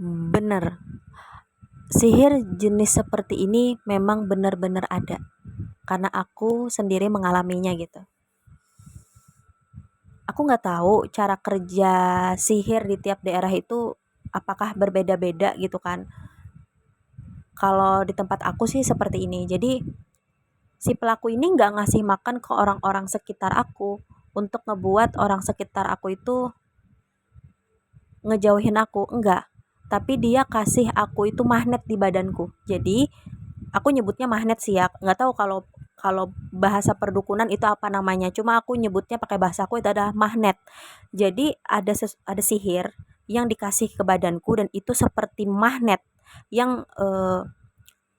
Bener, sihir jenis seperti ini memang benar-benar ada karena aku sendiri mengalaminya gitu. Aku nggak tahu cara kerja sihir di tiap daerah itu apakah berbeda-beda gitu kan. Kalau di tempat aku sih seperti ini. Jadi si pelaku ini nggak ngasih makan ke orang-orang sekitar aku untuk ngebuat orang sekitar aku itu ngejauhin aku, enggak. Tapi dia kasih aku itu magnet di badanku. Jadi aku nyebutnya magnet sih ya. Nggak tahu kalau kalau bahasa perdukunan itu apa namanya. Cuma aku nyebutnya pakai bahasa aku itu adalah magnet. Jadi ada sihir yang dikasih ke badanku dan itu seperti magnet yang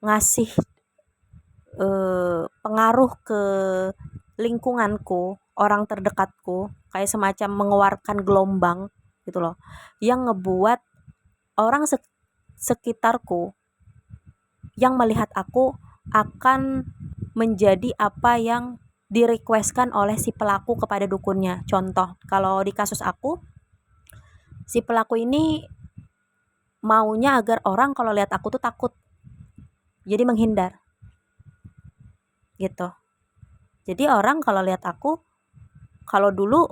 ngasih pengaruh ke lingkunganku, orang terdekatku, kayak semacam mengeluarkan gelombang gitu loh, yang ngebuat orang sekitarku yang melihat aku akan menjadi apa yang direquestkan oleh si pelaku kepada dukunnya. Contoh, kalau di kasus aku, si pelaku ini maunya agar orang kalau lihat aku tuh takut, jadi menghindar gitu. Jadi orang kalau lihat aku, kalau dulu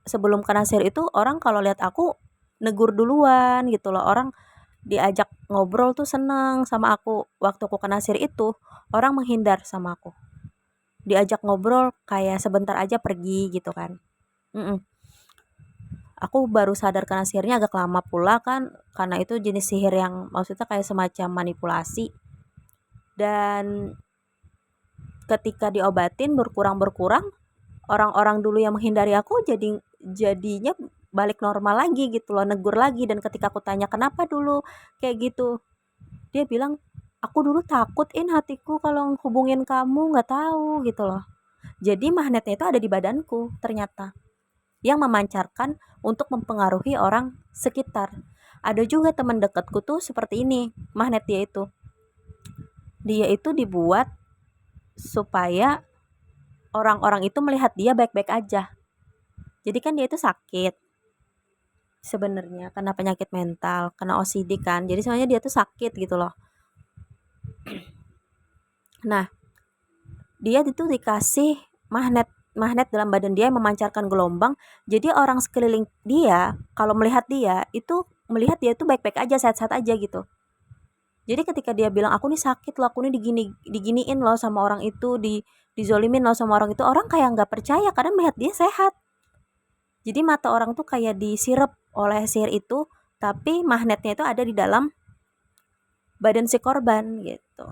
sebelum kena sihir itu orang kalau lihat aku negur duluan gitu loh. Orang diajak ngobrol tuh seneng sama aku. Waktu aku kena sihir itu, orang menghindar sama aku. Diajak ngobrol kayak sebentar aja pergi gitu kan. Mm-mm. Aku baru sadar kena sihirnya agak lama pula kan, karena itu jenis sihir yang maksudnya kayak semacam manipulasi. Dan ketika diobatin berkurang-berkurang, orang-orang dulu yang menghindari aku jadinya balik normal lagi gitu loh, negur lagi. Dan ketika aku tanya kenapa dulu kayak gitu, dia bilang aku dulu takutin hatiku kalau hubungin kamu, nggak tahu gitu loh. Jadi magnetnya itu ada di badanku ternyata, yang memancarkan untuk mempengaruhi orang sekitar. Ada juga teman dekatku tuh seperti ini, magnet dia itu dibuat supaya orang-orang itu melihat dia baik-baik aja. Jadi kan dia itu sakit sebenarnya, kena penyakit mental, kena OCD kan. Jadi sebenarnya dia tuh sakit gitu loh. Nah, dia itu dikasih magnet magnet dalam badan dia yang memancarkan gelombang. Jadi orang sekeliling dia kalau melihat dia itu melihat dia itu baik-baik aja, sehat-sehat aja gitu. Jadi ketika dia bilang aku nih sakit loh, aku nih diginiin loh sama orang itu, dizolimin loh sama orang itu, orang kayak nggak percaya karena melihat dia sehat. Jadi mata orang tuh kayak disirep oleh sihir itu, tapi magnetnya itu ada di dalam badan si korban gitu.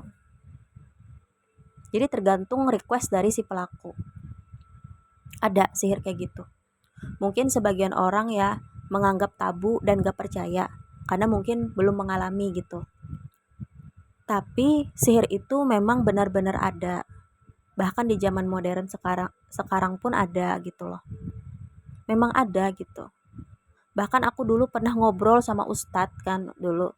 Jadi tergantung request dari si pelaku. Ada sihir kayak gitu. Mungkin sebagian orang ya menganggap tabu dan gak percaya karena mungkin belum mengalami gitu. Tapi sihir itu memang benar-benar ada. Bahkan di zaman modern sekarang pun ada gitu loh. Memang ada gitu. Bahkan aku dulu pernah ngobrol sama ustadz kan dulu.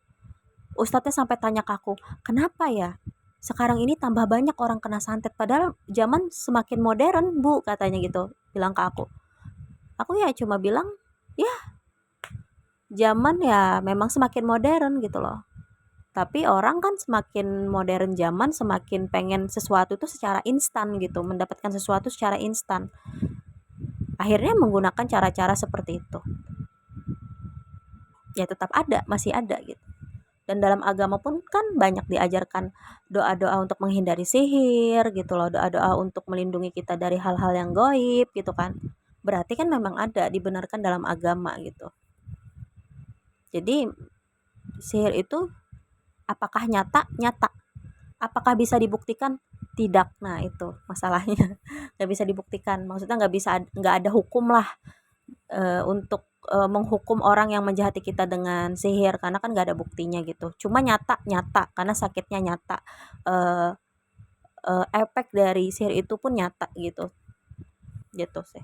Ustadznya sampai tanya ke aku, kenapa ya sekarang ini tambah banyak orang kena santet padahal zaman semakin modern bu, katanya gitu bilang ke aku. Aku ya cuma bilang ya zaman ya memang semakin modern gitu loh, tapi orang kan semakin modern zaman semakin pengen sesuatu itu secara instan gitu, mendapatkan sesuatu secara instan, akhirnya menggunakan cara-cara seperti itu. Ya tetap ada, masih ada gitu. Dan dalam agama pun kan banyak diajarkan doa-doa untuk menghindari sihir gitu loh, doa-doa untuk melindungi kita dari hal-hal yang goib gitu kan. Berarti kan memang ada, dibenarkan dalam agama gitu. Jadi sihir itu apakah nyata? Nyata. Apakah bisa dibuktikan? Tidak. Nah itu masalahnya. Nggak bisa dibuktikan. Maksudnya nggak ada hukum lah untuk menghukum orang yang menjahati kita dengan sihir karena kan nggak ada buktinya gitu. Cuma nyata nyata karena sakitnya nyata. Efek dari sihir itu pun nyata gitu. Gitu sih.